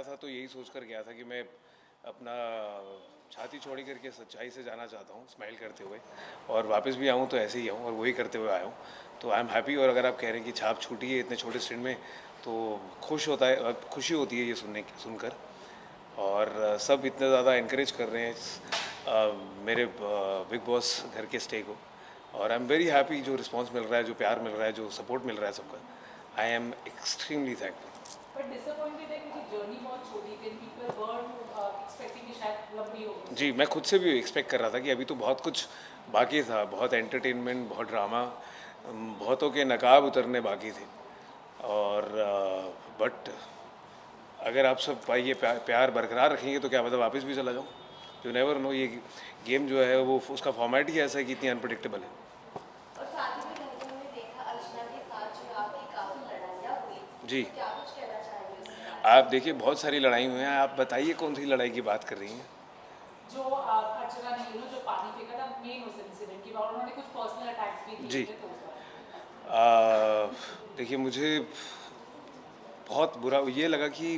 था तो यही सोच कर गया था कि मैं अपना छाती छोड़ी करके सच्चाई से जाना चाहता हूँ, स्माइल करते हुए, और वापस भी आऊँ तो ऐसे ही आऊँ और वही करते हुए आया हूँ। तो आई एम हैप्पी। और अगर आप कह रहे हैं कि छाप छूटी है इतने छोटे स्टिंट में, तो खुश होता है, खुशी होती है ये सुनकर। और सब इतना ज़्यादा इनक्रेज कर रहे हैं मेरे बिग बॉस घर के स्टे को। और आई एम वेरी हैप्पी, जो रिस्पांस मिल रहा है, जो प्यार मिल रहा है, जो सपोर्ट मिल रहा है सबका, I am extremely thankful. But disappointed है क्योंकि जर्नी बहुत छोटी थी, पीपल वर एक्सपेक्टिंग कि शायद लंबी होगी जी, सो। मैं खुद से भी एक्सपेक्ट कर रहा था कि अभी तो बहुत कुछ बाकी था, बहुत एंटरटेनमेंट, बहुत ड्रामा, बहुतों के नकाब उतरने बाकी थे। और बट अगर आप सब ये प्यार बरकरार रखेंगे तो क्या पता वापस भी चला जाऊँ। You never know. ये गेम जो है वो उसका फॉर्मेट ही ऐसा है कि इतनी अनप्रडिक्टेबल है। और साथ ही में घर पे हमने देखा अर्चना के साथ जो आपकी काफी लड़ाइयाँ हुई, जी, तो क्या कुछ कहना चाहेंगे उसके बारे आप देखिए बहुत सारी लड़ाई हुई हैं। आप बताइए कौन सी लड़ाई की बात कर रही हैं? जो अर्चना ने जो पानी फेंका था मेन उस इंसिडेंट की, और उन्होंने कुछ पर्सनल अटैक्स भी किए जी, थे तो उस बारे में। देखिए मुझे बहुत बुरा ये लगा कि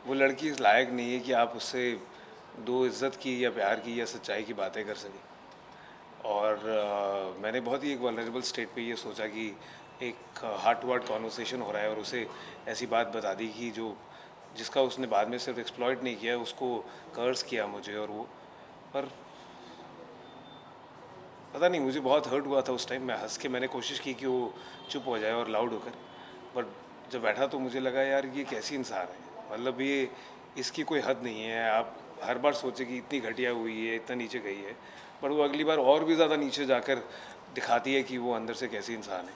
वो लड़की इस लायक नहीं है कि आप उससे दो इज़्ज़त की या प्यार की या सच्चाई की बातें कर सकें। और मैंने बहुत ही एक वल्नरेबल स्टेट पे ये सोचा कि एक हार्ट टू हार्ट कॉन्वर्सेशन हो रहा है और उसे ऐसी बात बता दी कि जो जिसका उसने बाद में सिर्फ एक्सप्लॉइट नहीं किया, उसको कर्स किया मुझे। और वो पर पता नहीं, मुझे बहुत हर्ट हुआ था उस टाइम। मैं हंस के मैंने कोशिश की कि वो चुप हो जाए और लाउड होकर, बट जब बैठा तो मुझे लगा यार ये कैसी इंसान है, मतलब ये इसकी कोई हद नहीं है। आप हर बार सोचे कि इतनी घटिया हुई है, इतना नीचे गई है, पर वो अगली बार और भी ज़्यादा नीचे जाकर दिखाती है कि वो अंदर से कैसी इंसान है।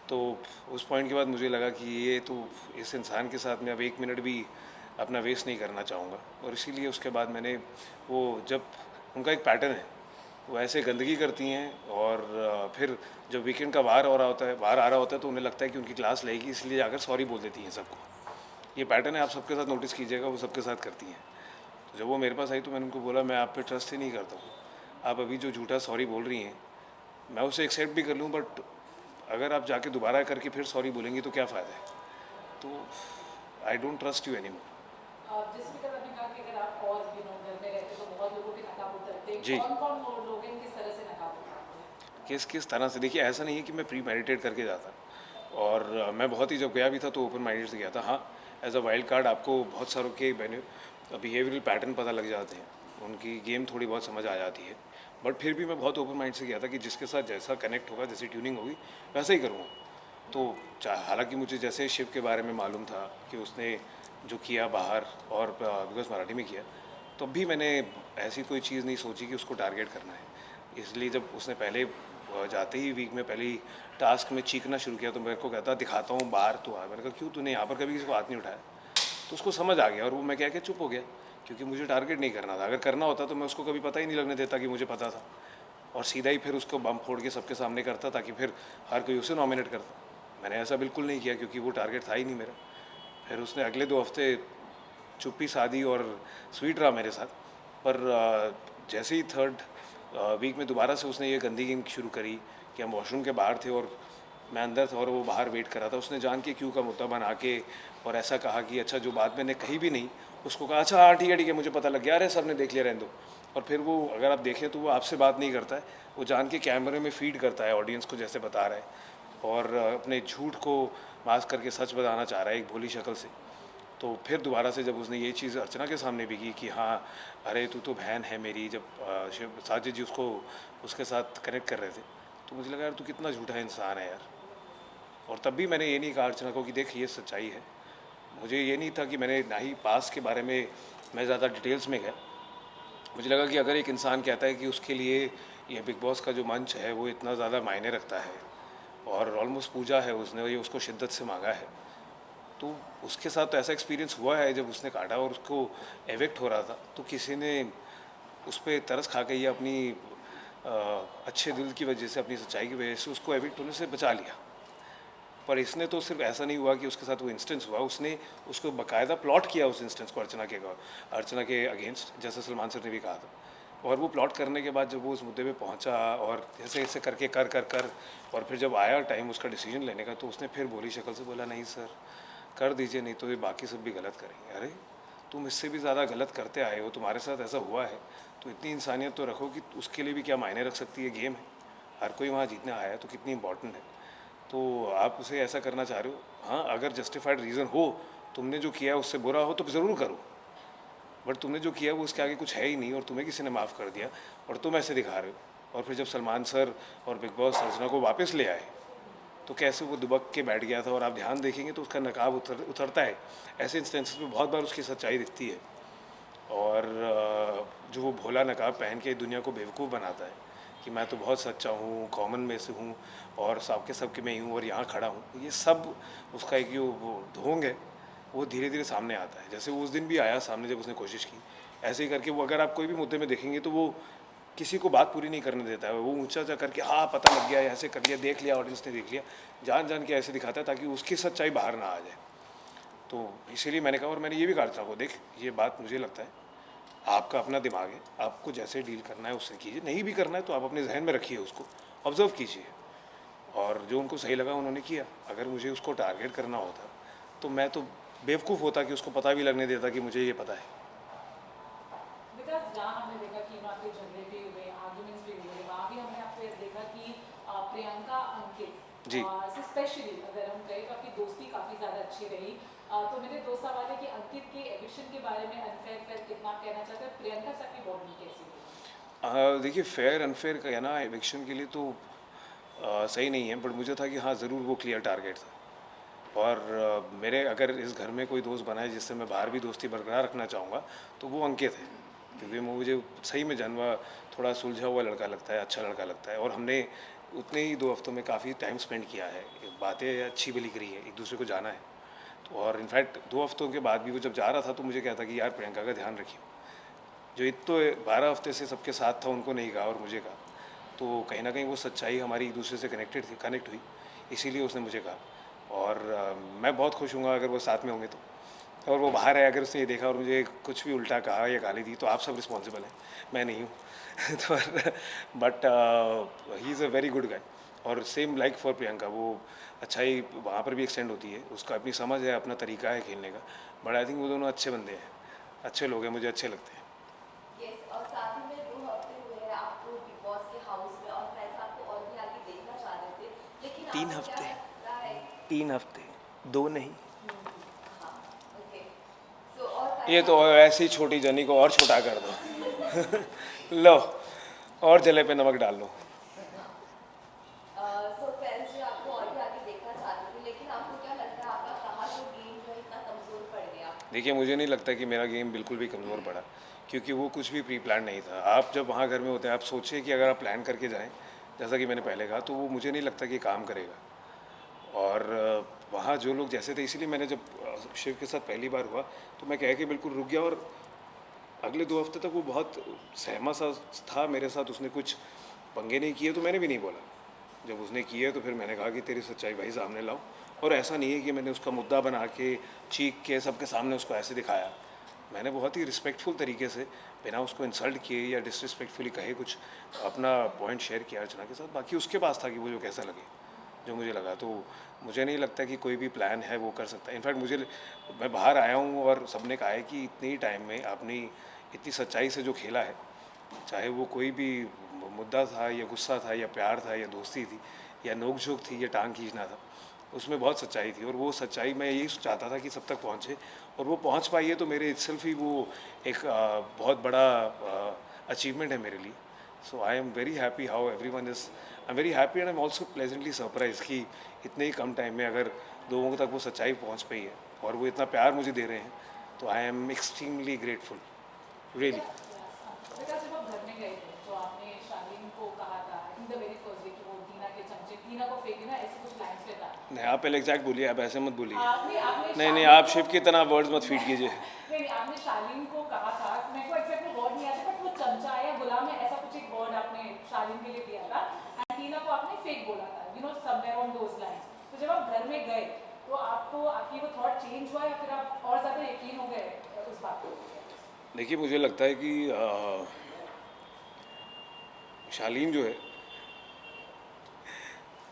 तो उस पॉइंट के बाद मुझे लगा कि ये तो इस इंसान के साथ मैं अब एक मिनट भी अपना वेस्ट नहीं करना चाहूँगा। और इसीलिए उसके बाद मैंने वो जब उनका एक पैटर्न है, वो ऐसे गंदगी करती हैं और फिर जब वीकेंड का वार हो रहा होता है, वार आ रहा होता है, तो उन्हें लगता है कि उनकी क्लास लगेगी, इसलिए जाकर सॉरी बोल देती हैं सबको। ये पैटर्न है, आप सबके साथ नोटिस कीजिएगा, वो सबके साथ करती हैं। तो जब वो मेरे पास आई तो मैंने उनको बोला मैं आप पे ट्रस्ट ही नहीं करता हूँ। आप अभी जो झूठा सॉरी बोल रही हैं, मैं उसे एक्सेप्ट भी कर लूँ, बट अगर आप जाके दोबारा करके फिर सॉरी बोलेंगी तो क्या फ़ायदा है। तो I don't trust you any more. जिस भी तरह आपने कहा कि अगर आप और घर में रहते तो बहुत लोगों के नकाब उतरते, जी, कौन कौन लोग हैं, किस तरह से नकाब उतरते हैं? किस किस तरह से, देखिए ऐसा नहीं है कि मैं प्री मेडिटेट करके जाता। और मैं बहुत ही, जब गया भी था तो ओपन माइंडेड से गया था। हाँ, एज अ वाइल्ड कार्ड आपको बहुत सारों के बिहेवियरल पैटर्न पता लग जाते हैं, उनकी गेम थोड़ी बहुत समझ आ जाती है। बट फिर भी मैं बहुत ओपन माइंड से गया था कि जिसके साथ जैसा कनेक्ट होगा, जैसी ट्यूनिंग होगी, वैसा ही करूँगा। तो हालांकि मुझे जैसे शिव के बारे में मालूम था कि उसने जो किया बाहर और बिकॉज मराठी में किया, तब भी मैंने ऐसी कोई चीज़ नहीं सोची कि उसको टारगेट करना है। इसलिए जब उसने पहले जाते ही वीक में पहली टास्क में चीखना शुरू किया तो मेरे को कहता दिखाता हूँ बाहर तो आ। मैंने कहा क्यों, तूने यहाँ पर कभी किसी को हाथ नहीं उठाया? तो उसको समझ आ गया और वो मैं क्या चुप हो गया, क्योंकि मुझे टारगेट नहीं करना था। अगर करना होता तो मैं उसको कभी पता ही नहीं लगने देता कि मुझे पता था, और सीधा ही फिर उसको बम फोड़ के सबके सामने करता ताकि फिर हर कोई उसे नॉमिनेट करता। मैंने ऐसा बिल्कुल नहीं किया क्योंकि वो टारगेट था ही नहीं मेरा। फिर उसने अगले 2 हफ्ते चुप्पी साधी और स्वीट रहा मेरे साथ। पर जैसे ही थर्ड वीक में दोबारा से उसने ये गंदी गेम शुरू करी कि हम वॉशरूम के बाहर थे और मैं अंदर था और वो बाहर वेट कर रहा था, उसने जान के क्यों का मुद्दा बना के और ऐसा कहा कि अच्छा जो बात मैंने कही भी नहीं, उसको कहा अच्छा हाँ ठीक है मुझे पता लग गया, अरे सर ने देख लिया, रहने दो। और फिर वो अगर आप देखें तो वो आपसे बात नहीं करता है, वो जान के कैमरे में फीड करता है ऑडियंस को जैसे बता रहा है, और अपने झूठ को मास्क करके सच बताना चाह रहा है एक भोली शक्ल से। तो फिर दोबारा से जब उसने ये चीज़ अर्चना के सामने भी की कि हाँ अरे तू तो बहन है मेरी, जब शिव साजिद जी उसको उसके साथ कनेक्ट कर रहे थे, तो मुझे लगा यार तू कितना झूठा इंसान है यार। और तब भी मैंने ये नहीं कहा अर्चना को कि देख ये सच्चाई है। मुझे ये नहीं था कि मैंने ना ही पास के बारे में मैं ज़्यादा डिटेल्स में गया। मुझे लगा कि अगर एक इंसान कहता है कि उसके लिए ये बिग बॉस का जो मंच है वो इतना ज़्यादा मायने रखता है और ऑलमोस्ट पूजा है उसने, ये उसको शिद्दत से मांगा है, तो उसके साथ तो ऐसा एक्सपीरियंस हुआ है जब उसने काटा और उसको एविक्ट हो रहा था, तो किसी ने उस पर तरस खा के या अपनी अच्छे दिल की वजह से, अपनी सच्चाई की वजह से उसको एविक्ट होने से बचा लिया। पर इसने तो सिर्फ ऐसा नहीं हुआ कि उसके साथ वो इंस्टेंस हुआ, उसने उसको बाकायदा प्लॉट किया उस इंस्टेंस को अर्चना के अगेंस्ट, जैसे सलमान सर ने भी कहा था। और वो प्लॉट करने के बाद जब वो उस मुद्दे पे पहुंचा और जैसे ऐसे करके कर कर कर और फिर जब आया टाइम उसका डिसीजन लेने का, तो उसने फिर बोली शक्ल से बोला नहीं सर, कर दीजिए, नहीं तो ये बाकी सब भी गलत करेंगे। अरे तुम इससे भी ज़्यादा गलत करते आए हो, तुम्हारे साथ ऐसा हुआ है, तो इतनी इंसानियत तो रखो कि उसके लिए भी क्या मायने रख सकती है। गेम है, हर कोई वहाँ जीतने आया है, तो कितनी इंपॉर्टेंट है। तो आप उसे ऐसा करना चाह रहे हो, हाँ अगर जस्टिफाइड रीज़न हो, तुमने जो किया है उससे बुरा हो तो ज़रूर करो, बट तुमने जो किया वो उसके आगे कुछ है ही नहीं और तुम्हें किसी ने माफ़ कर दिया और तुम ऐसे दिखा रहे हो। और फिर जब सलमान सर और बिग बॉस अर्चना को वापस ले आए तो कैसे वो दुबक के बैठ गया था, और आप ध्यान देखेंगे तो उसका नकाब उतरता है। ऐसे इंस्टेंसेस में बहुत बार उसकी सच्चाई दिखती है, और जो वो भोला नकाब पहन के दुनिया को बेवकूफ़ बनाता है कि मैं तो बहुत सच्चा हूँ, कॉमन में से हूँ और सबके मैं ही हूँ और यहाँ खड़ा हूँ, ये सब उसका एक जो वो ढोंग है वो धीरे धीरे सामने आता है। जैसे वो उस दिन भी आया सामने जब उसने कोशिश की, ऐसे ही करके वो, अगर आप कोई भी मुद्दे में देखेंगे तो वो किसी को बात पूरी नहीं करने देता है। वो ऊंचा चा करके हाँ पता लग गया, ऐसे कर लिया, देख लिया, ऑडियंस ने देख लिया, जान जान के ऐसे दिखाता है ताकि उसकी सच्चाई बाहर ना आ जाए। तो इसीलिए मैंने कहा, और मैंने ये भी कहा था को, देख ये बात मुझे लगता है आपका अपना दिमाग है, आपको जैसे डील करना है उससे कीजिए, नहीं भी करना है तो आप अपने जहन में रखिए, उसको ऑब्जर्व कीजिए। और जो उनको सही लगा उन्होंने किया। अगर मुझे उसको टारगेट करना होता तो मैं तो बेवकूफ़ होता कि उसको पता भी लगने देता कि मुझे ये पता है। बिकॉज जहाँ हमने देखा कि वहाँ पे झगड़े भी हुए, आर्ग्यूमेंट्स भी हुए, वहाँ भी हमने आपको देखा कि प्रियंका अंकित जी। स्पेशली अगर हम कहें तो आपकी दोस्ती काफ़ी ज़्यादा अच्छी रही। तो मेरे दो सवाल है कि अंकित के एविक्शन के बारे में अनफेयर कितना आप कहना चाहते हैं, प्रियंका से आपकी बॉन्डिंग कैसी रही? देखिए फेयर अनफेयर कहना एविक्शन के लिए तो सही नहीं है, बट मुझे था कि हाँ ज़रूर वो क्लियर टारगेट था। और मेरे अगर इस घर में कोई दोस्त बना है जिससे मैं बाहर भी दोस्ती बरकरार रखना चाहूँगा तो वो अंकित है, क्योंकि वो मुझे सही में जन्मा थोड़ा सुलझा हुआ लड़का लगता है, अच्छा लड़का लगता है। और हमने उतने ही 2 हफ्तों में काफ़ी टाइम स्पेंड किया है, बातें अच्छी भली करी है, एक दूसरे को जाना है। तो और इनफैक्ट 2 हफ्तों के बाद भी वो जब जा रहा था तो मुझे कहता कि यार प्रियंका का ध्यान रखिए। जो इत तो 12 हफ्ते से सबके साथ था उनको नहीं कहा और मुझे कहा, तो कहीं ना कहीं वो सच्चाई हमारी एक दूसरे से कनेक्ट हुई, इसीलिए उसने मुझे कहा। और मैं बहुत खुश हूँगा अगर वो साथ में होंगे तो। और वो बाहर है, अगर उसने ये देखा और मुझे कुछ भी उल्टा कहा या गाली दी तो आप सब रिस्पॉन्सिबल हैं, मैं नहीं हूँ। तो but he is a very good guy. और सेम लाइक फॉर प्रियंका, वो अच्छाई वहाँ पर भी एक्सटेंड होती है, उसका अपनी समझ है, अपना तरीका है खेलने का। बट आई थिंक वो दोनों अच्छे बंदे हैं, अच्छे लोग हैं, मुझे अच्छे लगते हैं। यस, और साथ ही में 2 हफ्ते हुए हैं आपको बिग बॉस के हाउस में और फैंस आपको और भी आगे देखना चाह रहे थे, लेकिन 3 आपको क्या हफ्ते, लगता है? 3 हफ्ते, 2 नहीं। हाँ, ओके। सो और ये तो ऐसी ही छोटी जर्नी को और छोटा कर दो। लो और जले पे नमक डाल लो। सो फैंस जो आपको और भी आगे देखना चाहते थे, लेकिन आपको क्या लगता है आपका कहाँ जो गेम जो है इतना कमजोर पड़ गया? देखिए मुझे नहीं लगता कि मेरा गेम बिल्कुल भी कमज़ोर पड़ा, क्योंकि वो कुछ भी प्री प्लान नहीं था। आप जब वहाँ घर में होते हैं, आप सोचिए कि अगर आप प्लान करके जाएं, जैसा कि मैंने पहले कहा, तो वो मुझे नहीं लगता कि काम करेगा। और वहाँ जो लोग जैसे थे, इसीलिए मैंने जब शिव के साथ पहली बार हुआ तो मैं कह के बिल्कुल रुक गया। और अगले 2 हफ्ते तक वो बहुत सहमा सा था मेरे साथ, उसने कुछ पंगे नहीं किए तो मैंने भी नहीं बोला। जब उसने किए तो फिर मैंने कहा कि तेरी सच्चाई भाई सामने लाओ। और ऐसा नहीं है कि मैंने उसका मुद्दा बना के चीख के सबके सामने उसको ऐसे दिखाया। मैंने बहुत ही रिस्पेक्टफुल तरीके से, बिना उसको इंसल्ट किए या डिसरिस्पेक्टफुली कहे, कुछ अपना पॉइंट शेयर किया अर्चना के साथ। बाकी उसके पास था कि वो जो कैसा लगे, जो मुझे लगा। तो मुझे नहीं लगता कि कोई भी प्लान है वो कर सकता है। इनफैक्ट मैं बाहर आया हूँ और सबने कहा है कि इतनी ही टाइम में आपने इतनी सच्चाई से जो खेला है, चाहे वो कोई भी मुद्दा था या गुस्सा था या प्यार था या दोस्ती थी या नोक झोंक थी या टांग खींचना था, उसमें बहुत सच्चाई थी। और वो सच्चाई मैं यही चाहता था कि सब तक पहुँचे, और वो पहुँच पाई है। तो मेरे इट्सेल्फ ही वो एक बहुत बड़ा अचीवमेंट है मेरे लिए। So I am very happy how everyone is, I am very happy and I am also pleasantly surprise कि इतने ही कम टाइम में अगर लोगों तक वो सच्चाई पहुँच पाई है और वो इतना प्यार मुझे दे रहे हैं, तो I am extremely grateful, really. Because जब आप घर में गए थे तो आपने शालीन को कहा था in the very first day कि वो टीना के चमचे टीना को फेंके ना, ऐसे कुछ लाइन्स पे था। नहीं आप पहले एग्जैक्ट बोलिए, आप ऐसे मत बोलिए। आपने आपने नहीं नहीं, शालीन आप को- शिव की तरह वर्ड्स मत फीड कीजिए। नहीं, आपने शालीन को कहा था, मेरे को एग्जैक्टली वर्ड नहीं आता, बट वो चमचा या गुलाम है, ऐसा कुछ एक वर्ड आपने शालीन के लिए दिया था। एंड टीना को आपने फेक बोला था, you know somewhere on those lines. तो जब आप घर में गए तो आपको आपकी वो थॉट चेंज हुआ या फिर आप और ज़्यादा यकीन हो गए उस बात को? देखिए मुझे लगता है कि शालीन जो है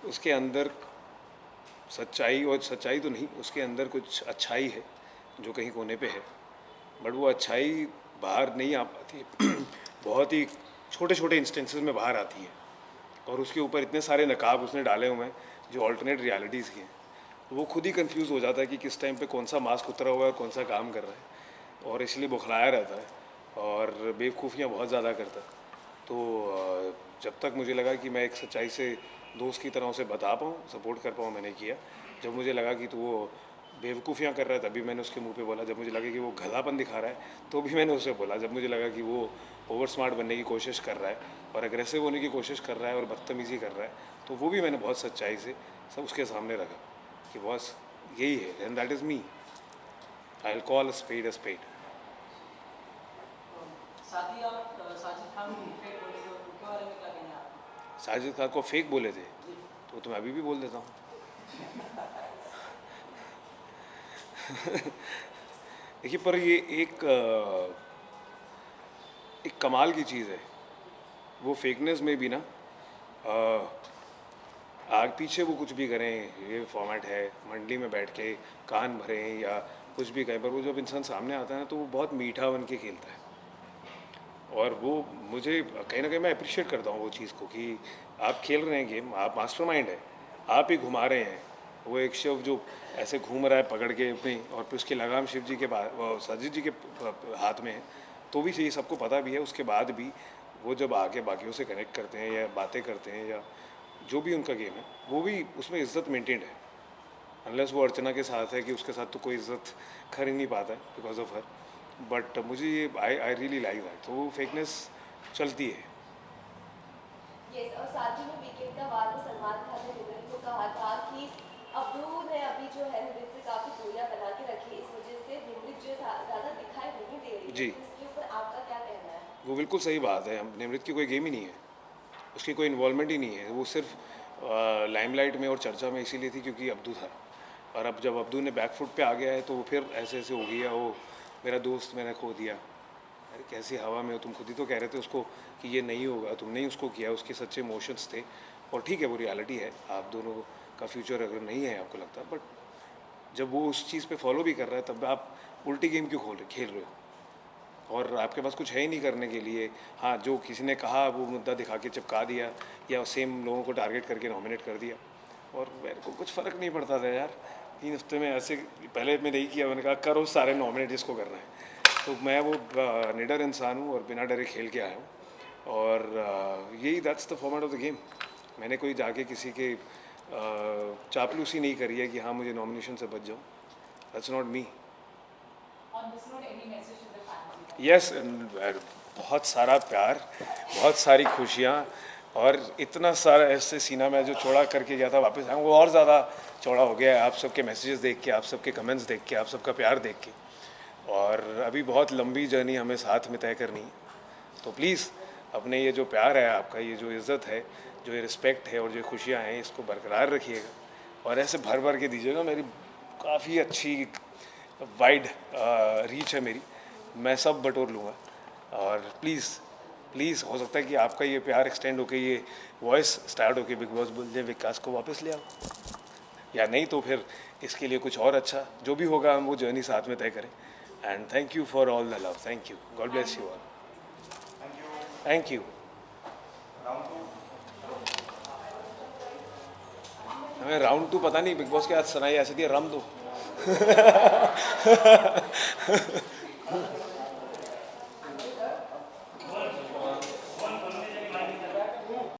उसके अंदर सच्चाई तो नहीं, उसके अंदर कुछ अच्छाई है जो कहीं कोने पे है, बट वो अच्छाई बाहर नहीं आ पाती है। बहुत ही छोटे छोटे इंस्टेंसेस में बाहर आती है, और उसके ऊपर इतने सारे नकाब उसने डाले हुए हैं जो ऑल्टरनेट रियलिटीज़ के हैं। वो खुद ही कंफ्यूज हो जाता है कि किस टाइम पे कौन सा मास्क उतरा हुआ है और कौन सा काम कर रहा है, और इसलिए बौखलाया रहता है और बेवकूफ़ियाँ बहुत ज़्यादा करता है। तो जब तक मुझे लगा कि मैं एक सच्चाई से दोस्त की तरह उसे बता पाऊँ, सपोर्ट कर पाऊँ, मैंने किया। जब मुझे लगा कि तो वो बेवकूफ़ियाँ कर रहा है तभी मैंने उसके मुंह पे बोला। जब मुझे लगा कि वो गधापन दिखा रहा है तो भी मैंने उसे बोला। जब मुझे लगा कि वो ओवर स्मार्ट बनने की कोशिश कर रहा है और एग्रेसिव होने की कोशिश कर रहा है और बदतमीज़ी कर रहा है, तो वो भी मैंने बहुत सच्चाई से सब उसके सामने रखा कि बॉस यही है, and that is me. I will call a spade a spade. साथ ही आप साजिद खान को फेक बोले थे, उनके बारे में क्या कहना है आप? साजिद खान को फेक बोले थे तो मैं अभी भी बोल देता हूँ। देखिए, पर ये एक कमाल की चीज़ है। वो फेकनेस में भी ना आग पीछे वो कुछ भी करें, ये फॉर्मेट है, मंडली में बैठ के कान भरें या कुछ भी कहें, पर वो जब इंसान सामने आता है ना तो वो बहुत मीठा बन के खेलता है। और वो मुझे कहीं ना कहीं मैं अप्रिशिएट करता हूँ वो चीज़ को कि आप खेल रहे हैं गेम, आप मास्टरमाइंड है, आप ही घुमा रहे हैं। वो एक शिव जो ऐसे घूम रहा है पकड़ के अपनी, और फिर उसकी लगाम शिव जी के साजिद जी के हाथ में है, तो भी ये सबको पता भी है। उसके बाद भी वो जब आके बाकियों से कनेक्ट करते हैं या बातें करते हैं या जो भी उनका गेम है, वो भी उसमें इज्जत मेंटेन्ड है। अनलेस वो अर्चना के साथ है कि उसके साथ तो कोई इज्जत कर ही नहीं पाता है बिकॉज ऑफ हर। बट मुझे ये आई रियली लाइक दैट। तो वो फेकनेस चलती है। यस, और साथ ही में वीकेंड का वार में सलमान खान ने निमृत को कहा था कि अब्दू ने अभी जो है निमृत से काफ़ी दूरियां बना के रखी, इस वजह से निमृत जो ज़्यादा दिखाई नहीं दे रही है। जी, तो इसके ऊपर आपका क्या कहना है? वो बिल्कुल सही बात है। निमृत की कोई गेम ही नहीं है, उसकी कोई इन्वॉल्वमेंट ही नहीं है। वो सिर्फ लाइमलाइट में और चर्चा में इसीलिए थी क्योंकि अब्दू था, और अब जब अब्दू ने बैकफुट पे आ गया है तो वो फिर ऐसे ऐसे हो गया, वो मेरा दोस्त मैंने खो दिया। अरे कैसी हवा में हो, तुम खुद ही तो कह रहे थे उसको कि ये नहीं होगा, तुमने ही उसको किया, उसके सच्चे इमोशंस थे। और ठीक है, वो रियलिटी है, आप दोनों का फ्यूचर अगर नहीं है आपको लगता, बट जब वो उस चीज़ पे फॉलो भी कर रहा है तब आप उल्टी गेम क्यों खेल रहे हो, और आपके पास कुछ है ही नहीं करने के लिए। हाँ, जो किसी ने कहा वो मुद्दा दिखा के चिपका दिया या सेम लोगों को टारगेट करके नॉमिनेट कर दिया, और मेरे को कुछ फ़र्क नहीं पड़ता था यार। 3 हफ्ते में ऐसे पहले मैं नहीं किया, मैंने कहा करो सारे नॉमिनेट जिसको करना है। तो मैं वो निडर इंसान हूँ और बिना डरे खेल के आया हूँ, और यही that's the format of the game. मैंने कोई जाके किसी के चापलूसी नहीं करी है कि हाँ मुझे नॉमिनेशन से बच जाऊँ। That's not me. On this note, any message to the fans? Yes, बहुत सारा प्यार, बहुत सारी खुशियाँ, और इतना सारा ऐसे सीना में जो चौड़ा करके गया था वापस आया, वो और ज़्यादा चौड़ा हो गया है आप सबके मैसेजेस देख के, आप सबके कमेंट्स देख के, आप सबका प्यार देख के। और अभी बहुत लंबी जर्नी हमें साथ में तय करनी है। तो प्लीज़ अपने ये जो प्यार है आपका, ये जो इज़्ज़त है, जो ये रिस्पेक्ट है और जो खुशियाँ हैं, इसको बरकरार रखिएगा और ऐसे भर भर के दीजिएगा। मेरी काफ़ी अच्छी वाइड रीच है मेरी, मैं सब बटोर लूँगा। और प्लीज़ हो सकता है कि आपका ये प्यार एक्सटेंड होकर ये वॉइस स्टार्ट होकर बिग बॉस बोल दे विकास को वापस ले आओ, या नहीं तो फिर इसके लिए कुछ और अच्छा जो भी होगा हम वो जर्नी साथ में तय करें। And thank you for all the love, thank you, God bless you all, thank you. हमें राउंड 2 पता नहीं, बिग बॉस के आज सुनाई ऐसे दिया, रम दो।